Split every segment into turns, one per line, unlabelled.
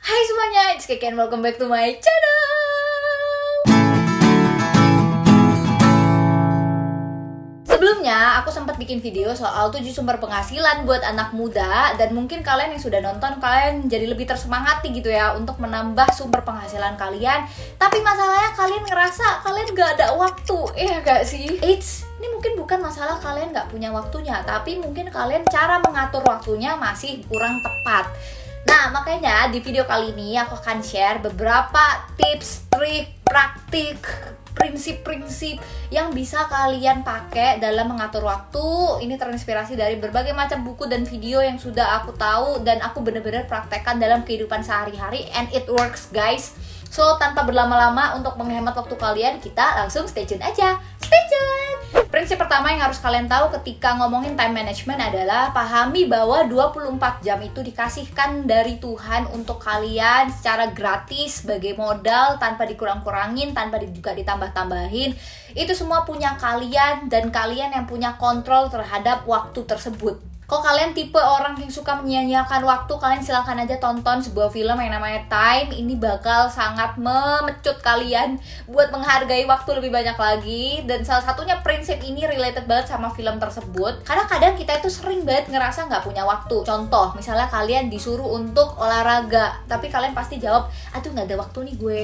Hai semuanya, it's Kiki and welcome back to my channel. Sebelumnya, aku sempat bikin video soal 7 sumber penghasilan buat anak muda. Dan mungkin kalian yang sudah nonton, kalian jadi lebih tersemangati gitu ya untuk menambah sumber penghasilan kalian. Tapi masalahnya kalian ngerasa kalian gak ada waktu, iya gak sih? Ini mungkin bukan masalah kalian gak punya waktunya, tapi mungkin kalian cara mengatur waktunya masih kurang tepat. Nah, makanya di video kali ini aku akan share beberapa tips, trik, praktik, prinsip-prinsip yang bisa kalian pakai dalam mengatur waktu. Ini terinspirasi dari berbagai macam buku dan video yang sudah aku tahu dan aku benar-benar praktekkan dalam kehidupan sehari-hari, and it works guys. So, tanpa berlama-lama untuk menghemat waktu kalian, kita langsung stay tune aja. Stay tune! Prinsip pertama yang harus kalian tahu ketika ngomongin time management adalah pahami bahwa 24 jam itu dikasihkan dari Tuhan untuk kalian secara gratis sebagai modal, tanpa dikurang-kurangin, tanpa juga ditambah-tambahin. Itu semua punya kalian dan kalian yang punya kontrol terhadap waktu tersebut. Kalau kalian tipe orang yang suka menyia-nyiakan waktu, kalian silahkan aja tonton sebuah film yang namanya Time. Ini bakal sangat memecut kalian buat menghargai waktu lebih banyak lagi. Dan salah satunya prinsip ini related banget sama film tersebut. Karena kadang kita itu sering banget ngerasa nggak punya waktu. Contoh, misalnya kalian disuruh untuk olahraga, tapi kalian pasti jawab, aduh nggak ada waktu nih gue.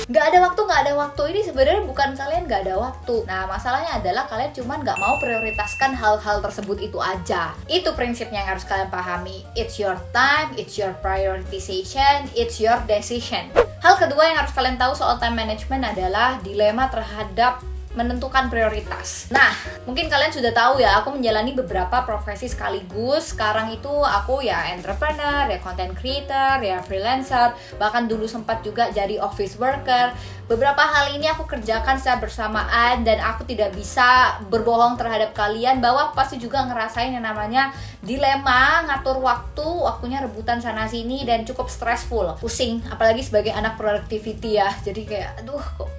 Nggak ada waktu. Ini sebenarnya bukan kalian nggak ada waktu. Nah, masalahnya adalah kalian cuman nggak mau prioritaskan hal-hal tersebut itu aja. Itu prinsipnya yang harus kalian pahami. It's your time, it's your prioritization, it's your decision. Hal kedua yang harus kalian tahu soal time management adalah dilema terhadap menentukan prioritas. Nah, mungkin kalian sudah tahu ya, aku menjalani beberapa profesi sekaligus. Sekarang itu aku ya entrepreneur, ya content creator, ya freelancer, bahkan dulu sempat juga jadi office worker. Beberapa hal ini aku kerjakan secara bersamaan dan aku tidak bisa berbohong terhadap kalian bahwa pasti juga ngerasain yang namanya dilema, ngatur waktu, waktunya rebutan sana sini dan cukup stressful, pusing, apalagi sebagai anak productivity ya. Jadi kayak aduh kok.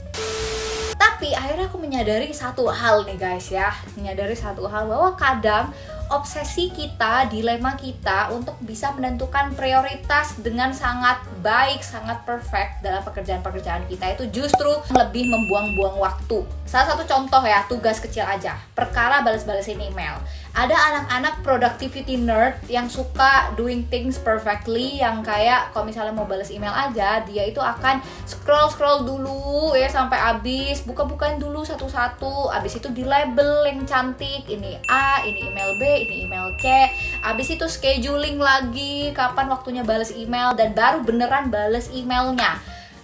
Tapi akhirnya aku menyadari satu hal nih guys ya, bahwa kadang obsesi kita, dilema kita untuk bisa menentukan prioritas dengan sangat baik, sangat perfect dalam pekerjaan-pekerjaan kita itu justru lebih membuang-buang waktu. Salah satu contoh ya, tugas kecil aja, perkara balas-balasin email. Ada anak-anak productivity nerd yang suka doing things perfectly, yang kayak kalau misalnya mau balas email aja, dia itu akan scroll dulu ya sampai habis, buka-bukain dulu satu-satu, habis itu di label yang cantik, ini A, ini email B, ini email C, habis itu scheduling lagi kapan waktunya balas email dan baru beneran balas emailnya.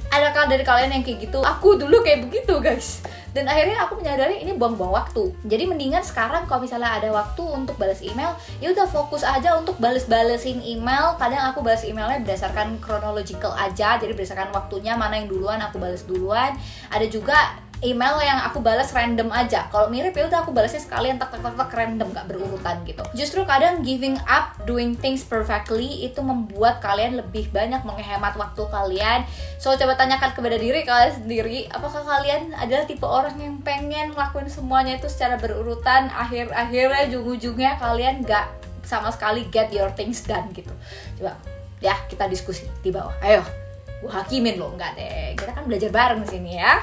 Adakah dari kalian yang kayak gitu? Aku dulu kayak begitu guys. Dan akhirnya aku menyadari ini buang-buang waktu. Jadi mendingan sekarang kalau misalnya ada waktu untuk balas email, ya udah fokus aja untuk balesin email. Kadang aku balas emailnya berdasarkan chronological aja, jadi berdasarkan waktunya mana yang duluan aku balas duluan. Ada juga email yang aku balas random aja. Kalau mirip ya udah aku balasnya sekalian tak random, gak berurutan gitu. Justru kadang giving up doing things perfectly itu membuat kalian lebih banyak menghemat waktu kalian. So coba tanyakan kepada diri kalian sendiri, apakah kalian adalah tipe orang yang pengen ngelakuin semuanya itu secara berurutan, akhirnya ujung-ujungnya kalian gak sama sekali get your things done gitu. Coba ya kita diskusi di bawah. Ayo, gua hakimin lo, enggak deh. Kita kan belajar bareng di sini ya.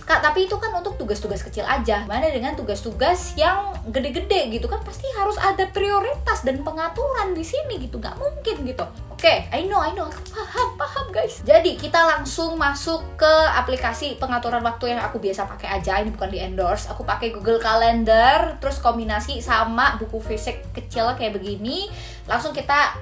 Kak, tapi itu kan untuk tugas-tugas kecil aja. Mana dengan tugas-tugas yang gede-gede gitu kan pasti harus ada prioritas dan pengaturan di sini gitu. Gak mungkin gitu. Oke, I know. Paham guys. Jadi kita langsung masuk ke aplikasi pengaturan waktu yang aku biasa pakai aja. Ini bukan di endorse. Aku pakai Google Calendar, terus kombinasi sama buku fisik kecil kayak begini. Langsung kita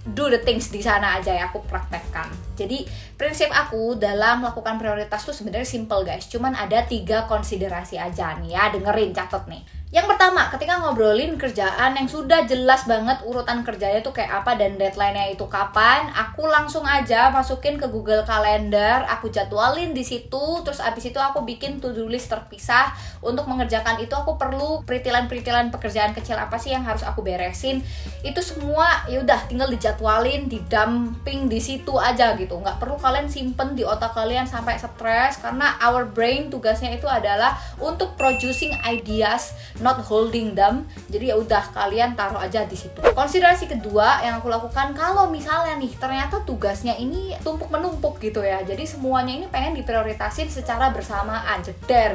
do the things di sana aja ya, aku praktekkan. Jadi prinsip aku dalam melakukan prioritas tuh sebenarnya simple guys. Cuman ada 3 konsiderasi aja nih ya, dengerin, catat nih. Yang pertama, ketika ngobrolin kerjaan yang sudah jelas banget urutan kerjanya tuh kayak apa dan deadline-nya itu kapan, aku langsung aja masukin ke Google Calendar, aku jadwalin di situ, terus abis itu aku bikin to-do list terpisah. Untuk mengerjakan itu aku perlu peritilan pekerjaan kecil apa sih yang harus aku beresin. Itu semua ya udah tinggal dijadwalin, didumping di situ aja gitu. Nggak perlu kalian simpen di otak kalian sampai stres, karena our brain tugasnya itu adalah untuk producing ideas not holding them. Jadi ya udah, kalian taruh aja di situ. Konsiderasi kedua yang aku lakukan, kalau misalnya nih ternyata tugasnya ini tumpuk menumpuk gitu ya, jadi semuanya ini pengen diprioritasin secara bersamaan, jeder,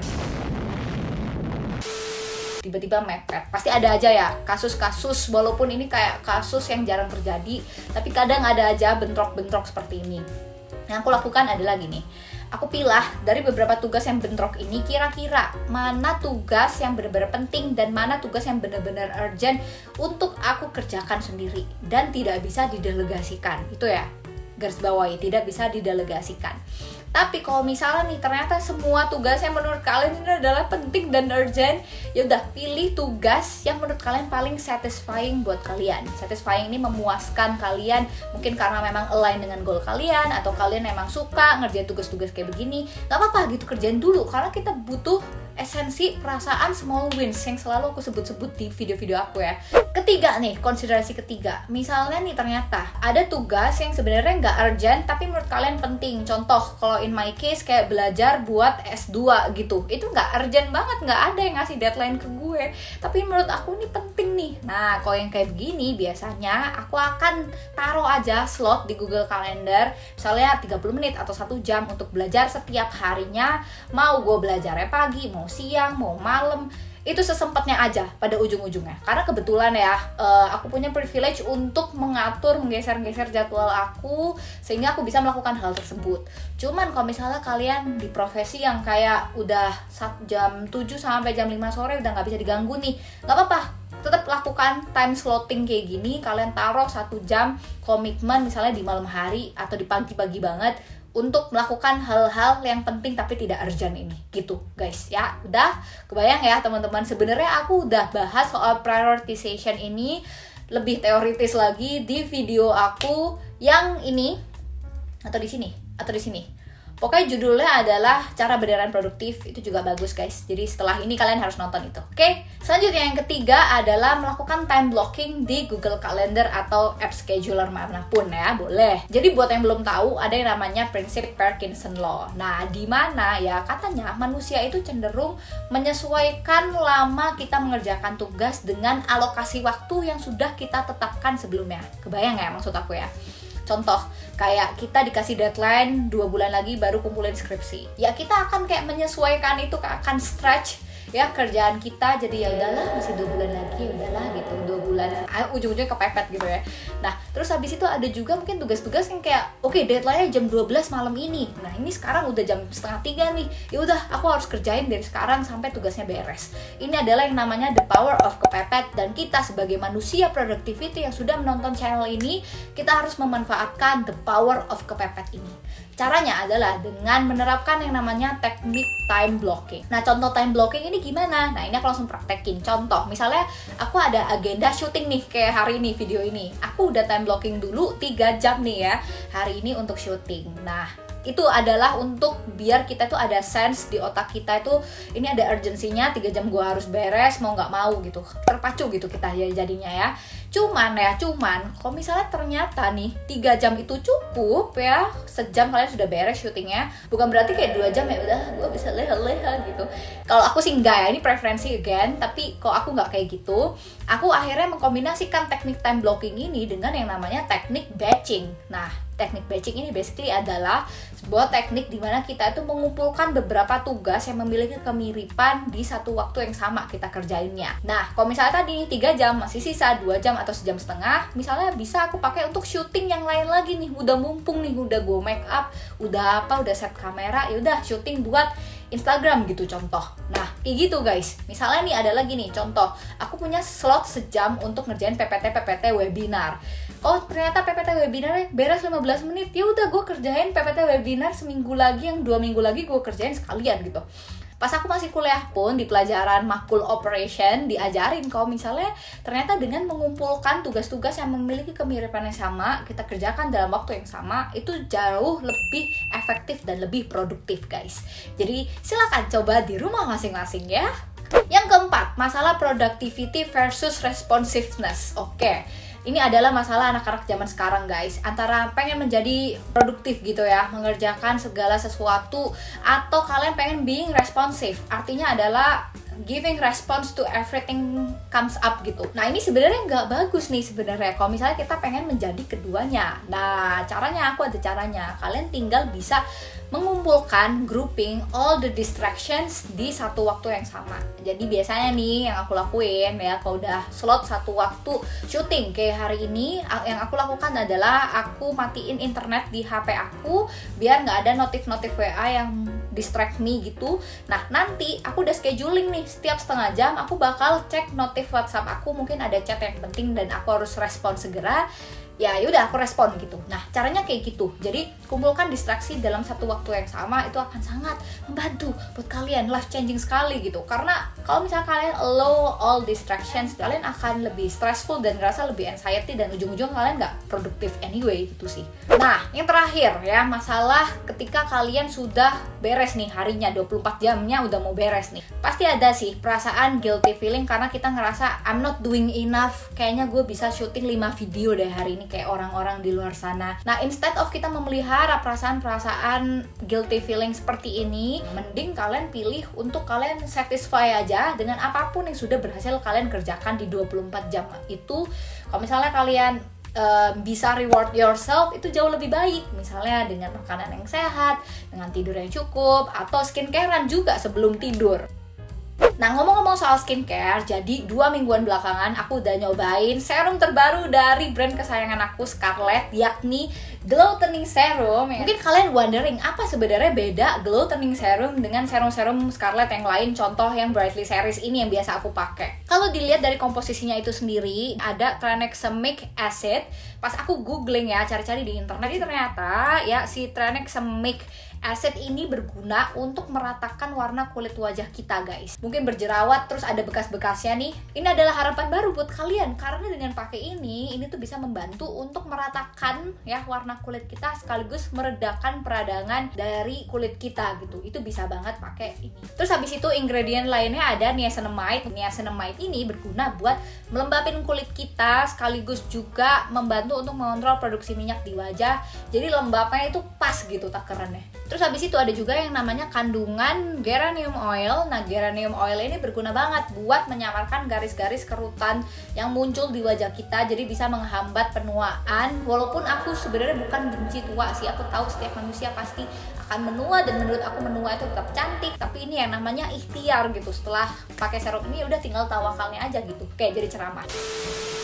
tiba-tiba mepet. Pasti ada aja ya kasus-kasus, walaupun ini kayak kasus yang jarang terjadi, tapi kadang ada aja bentrok-bentrok seperti ini. Yang aku lakukan adalah gini, aku pilah dari beberapa tugas yang bentrok ini, kira-kira mana tugas yang benar-benar penting dan mana tugas yang benar-benar urgent untuk aku kerjakan sendiri dan tidak bisa didelegasikan. Itu ya, garis bawahi, tidak bisa didelegasikan. Tapi kalau misalnya nih ternyata semua tugas yang menurut kalian ini adalah penting dan urgent, ya udah, pilih tugas yang menurut kalian paling satisfying buat kalian. Satisfying ini memuaskan kalian, mungkin karena memang align dengan goal kalian, atau kalian memang suka ngerjain tugas-tugas kayak begini. Gak apa-apa gitu, kerjain dulu, karena kita butuh esensi perasaan small wins yang selalu aku sebut-sebut di video-video aku ya. Ketiga nih, konsiderasi ketiga, misalnya nih ternyata ada tugas yang sebenarnya nggak urgent tapi menurut kalian penting. Contoh, kalau in my case kayak belajar buat S2 gitu, itu nggak urgent banget, nggak ada yang ngasih deadline ke gue, tapi menurut aku ini penting nih. Nah, kalau yang kayak begini biasanya aku akan taruh aja slot di Google Calendar, misalnya 30 menit atau 1 jam untuk belajar setiap harinya. Mau gue belajarnya pagi, mau siang, mau malam, itu sesempatnya aja pada ujung-ujungnya. Karena kebetulan ya, aku punya privilege untuk mengatur, menggeser-geser jadwal aku sehingga aku bisa melakukan hal tersebut. Cuman kalau misalnya kalian di profesi yang kayak udah jam 7 sampai jam 5 sore udah nggak bisa diganggu nih, nggak apa-apa, tetap lakukan time slotting kayak gini. Kalian taruh 1 jam komitmen misalnya di malam hari atau di pagi-pagi banget untuk melakukan hal-hal yang penting tapi tidak urgent ini, gitu guys ya. Udah kebayang ya teman-teman, sebenarnya aku udah bahas soal prioritization ini lebih teoritis lagi di video aku yang ini, atau di sini. Pokoknya judulnya adalah cara beneran produktif, itu juga bagus guys. Jadi setelah ini kalian harus nonton itu. Oke? Selanjutnya yang ketiga adalah melakukan time blocking di Google Calendar atau app scheduler manapun ya, boleh. Jadi buat yang belum tahu, ada yang namanya prinsip Parkinson Law. Nah, di mana ya katanya manusia itu cenderung menyesuaikan lama kita mengerjakan tugas dengan alokasi waktu yang sudah kita tetapkan sebelumnya. Kebayang ya maksud aku ya? Contoh, kayak kita dikasih deadline 2 bulan lagi baru kumpulin skripsi. Ya kita akan kayak menyesuaikan itu, akan stretch ya kerjaan kita, jadi ya udahlah masih 2 bulan lagi, ya udahlah gitu, 2 bulan ujung-ujungnya kepepet gitu ya. Nah, terus habis itu ada juga mungkin tugas-tugas yang kayak oke, deadline-nya jam 12 malam ini. Nah, ini sekarang udah jam 2:30 nih. Ya udah, aku harus kerjain dari sekarang sampai tugasnya beres. Ini adalah yang namanya the power of kepepet, dan kita sebagai manusia productivity yang sudah menonton channel ini, kita harus memanfaatkan the power of kepepet ini. Caranya adalah dengan menerapkan yang namanya teknik time blocking. Nah, contoh time blocking ini gimana? Nah, ini aku langsung praktekin. Contoh, misalnya aku ada agenda syuting nih, kayak hari ini, video ini. Aku udah time blocking dulu 3 jam nih ya, hari ini untuk syuting. Nah, itu adalah untuk biar kita tuh ada sense di otak kita itu, ini ada urgensinya, 3 jam gue harus beres, mau nggak mau gitu. Terpacu gitu kita ya jadinya ya. Cuman kalau misalnya ternyata nih 3 jam itu cukup ya, sejam kalian sudah beres syutingnya, bukan berarti kayak 2 jam ya udah gue bisa leha-leha gitu. Kalau aku sih enggak ya, ini preferensi again, tapi kalau aku nggak kayak gitu, aku akhirnya mengkombinasikan teknik time blocking ini dengan yang namanya teknik batching. Nah, teknik batching ini basically adalah sebuah teknik di mana kita itu mengumpulkan beberapa tugas yang memiliki kemiripan di satu waktu yang sama kita kerjainnya. Nah, kalau misalnya tadi 3 jam, masih sisa 2 jam atau 1,5 jam, misalnya bisa aku pakai untuk syuting yang lain lagi nih. Udah mumpung nih, udah gue make up, udah set kamera, ya udah syuting buat Instagram gitu contoh. Nah, kayak gitu guys. Misalnya nih ada lagi nih contoh, aku punya slot sejam untuk ngerjain PPT webinar. Oh, ternyata PPT webinarnya beres 15 menit. Ya udah, gue kerjain PPT webinar seminggu lagi, yang 2 minggu lagi gue kerjain sekalian gitu. Pas aku masih kuliah pun di pelajaran makul operation diajarin kalau misalnya ternyata dengan mengumpulkan tugas-tugas yang memiliki kemiripan yang sama, kita kerjakan dalam waktu yang sama, itu jauh lebih efektif dan lebih produktif guys. Jadi silakan coba di rumah masing-masing ya. Yang keempat, masalah productivity versus responsiveness. Oke. Ini adalah masalah anak-anak zaman sekarang guys, antara pengen menjadi produktif gitu ya, mengerjakan segala sesuatu, atau kalian pengen being responsive. Artinya adalah giving response to everything comes up gitu. Nah ini sebenarnya nggak bagus nih sebenarnya kalau misalnya kita pengen menjadi keduanya. Nah caranya, aku ada caranya. Kalian tinggal bisa mengumpulkan, grouping all the distractions di satu waktu yang sama. Jadi biasanya nih yang aku lakuin ya, kalau udah slot satu waktu syuting kayak hari ini, yang aku lakukan adalah aku matiin internet di HP aku biar nggak ada notif-notif WA yang distract me gitu. Nah nanti aku udah scheduling nih, setiap setengah jam aku bakal cek notif WhatsApp aku, mungkin ada chat yang penting dan aku harus respon segera. Ya yaudah aku respon gitu. Nah caranya kayak gitu. Jadi kumpulkan distraksi dalam satu waktu yang sama, itu akan sangat membantu buat kalian, life changing sekali gitu. Karena kalau misalnya kalian allow all distractions, kalian akan lebih stressful dan ngerasa lebih anxiety, dan ujung-ujung kalian nggak produktif anyway gitu sih. Nah yang terakhir ya, masalah ketika kalian sudah beres nih harinya, 24 jamnya udah mau beres nih, pasti ada sih perasaan guilty feeling karena kita ngerasa I'm not doing enough, kayaknya gue bisa syuting 5 video deh hari ini kayak orang-orang di luar sana. Nah, instead of kita memelihara perasaan-perasaan guilty feeling seperti ini, mending kalian pilih untuk kalian satisfy aja dengan apapun yang sudah berhasil kalian kerjakan di 24 jam itu. Kalau misalnya kalian bisa reward yourself, itu jauh lebih baik, misalnya dengan makanan yang sehat, dengan tidur yang cukup, atau skincarean juga sebelum tidur. Nah ngomong-ngomong soal skincare, jadi 2 mingguan belakangan aku udah nyobain serum terbaru dari brand kesayangan aku Scarlett, yakni Glow Toning Serum. Mungkin kalian wondering apa sebenarnya beda Glow Toning Serum dengan serum-serum Scarlett yang lain, contoh yang Brightly Series ini yang biasa aku pakai. Kalau dilihat dari komposisinya itu sendiri, ada tranexamic acid. Pas aku googling ya, cari-cari di internet, ini ternyata ya si tranexamic acid ini berguna untuk meratakan warna kulit wajah kita guys. Mungkin berjerawat terus ada bekas-bekasnya nih, ini adalah harapan baru buat kalian, karena dengan pakai ini tuh bisa membantu untuk meratakan ya warna kulit kita, sekaligus meredakan peradangan dari kulit kita gitu. Itu bisa banget pakai ini. Terus habis itu ingredient lainnya ada niacinamide. Niacinamide ini berguna buat melembabin kulit kita, sekaligus juga membantu untuk mengontrol produksi minyak di wajah. Jadi lembabnya itu pas gitu takarannya. Terus habis itu ada juga yang namanya kandungan geranium oil. Nah, geranium oil ini berguna banget buat menyamarkan garis-garis kerutan yang muncul di wajah kita, jadi bisa menghambat penuaan. Walaupun aku sebenarnya bukan benci tua sih, aku tahu setiap manusia pasti akan menua, dan menurut aku menua itu tetap cantik, tapi ini yang namanya ikhtiar gitu. Setelah pakai serum ini udah tinggal tawakalnya aja gitu, kayak jadi ceramah.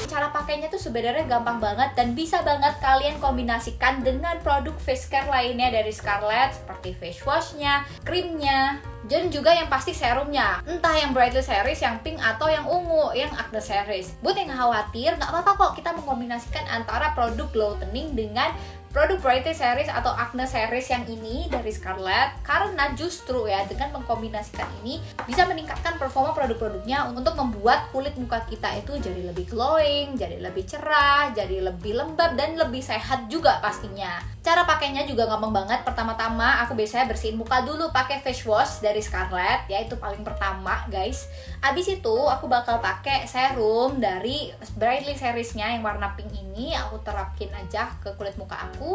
Cara pakainya tuh sebenarnya gampang banget dan bisa banget kalian kombinasikan dengan produk face care lainnya dari Scarlett, seperti face washnya, krimnya, dan juga yang pasti serumnya, entah yang Brightly Series, yang pink, atau yang ungu, yang Acne Series. Buat yang khawatir, nggak apa-apa kok kita mengkombinasikan antara produk Glow Toning dengan produk Brightly Series atau Acne Series yang ini dari Scarlett, karena justru ya dengan mengkombinasikan ini bisa meningkatkan performa produk-produknya untuk membuat kulit muka kita itu jadi lebih glowing, jadi lebih cerah, jadi lebih lembab, dan lebih sehat juga pastinya. Cara pakainya juga gampang banget. Pertama-tama aku biasanya bersihin muka dulu pakai face wash dari Scarlett, ya itu paling pertama guys. Abis itu aku bakal pakai serum dari Brightly Seriesnya yang warna pink ini, aku terapin aja ke kulit muka aku.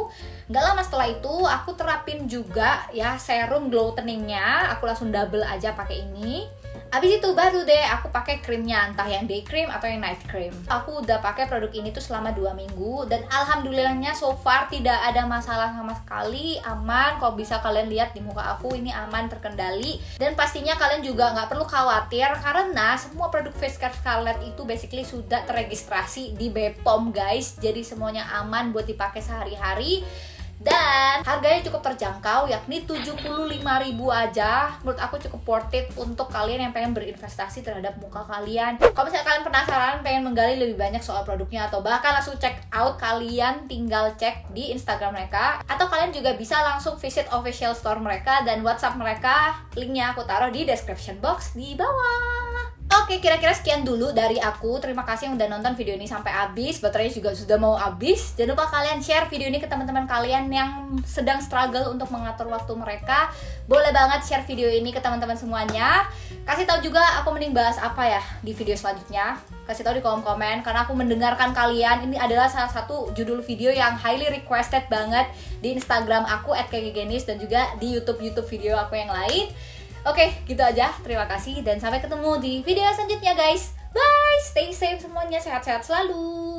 Nggak lama setelah itu aku terapin juga ya serum Glow Toningnya, aku langsung double aja pakai ini. Abis itu baru deh aku pakai krimnya, entah yang day cream atau yang night cream. Aku udah pakai produk ini tuh selama 2 minggu dan alhamdulillahnya so far tidak ada masalah sama sekali, aman. Kalau bisa kalian lihat di muka aku ini aman, terkendali, dan pastinya kalian juga nggak perlu khawatir karena semua produk face care Scarlett itu basically sudah terregistrasi di BPOM guys. Jadi semuanya aman buat dipakai sehari-hari. Dan harganya cukup terjangkau, yakni 75.000 aja. Menurut aku cukup worth it untuk kalian yang pengen berinvestasi terhadap muka kalian. Kalau misalnya kalian penasaran pengen menggali lebih banyak soal produknya, atau bahkan langsung check out, kalian tinggal cek di Instagram mereka, atau kalian juga bisa langsung visit official store mereka dan WhatsApp mereka. Linknya aku taruh di description box di bawah. Oke, kira-kira sekian dulu dari aku. Terima kasih yang udah nonton video ini sampai habis. Baterainya juga sudah mau habis. Jangan lupa kalian share video ini ke teman-teman kalian yang sedang struggle untuk mengatur waktu mereka. Boleh banget share video ini ke teman-teman semuanya. Kasih tahu juga aku mending bahas apa ya di video selanjutnya. Kasih tahu di kolom komen, karena aku mendengarkan kalian. Ini adalah salah satu judul video yang highly requested banget di Instagram aku @kggenius dan juga di YouTube video aku yang lain. Oke, gitu aja. Terima kasih dan sampai ketemu di video selanjutnya guys. Bye, stay safe semuanya, sehat-sehat selalu.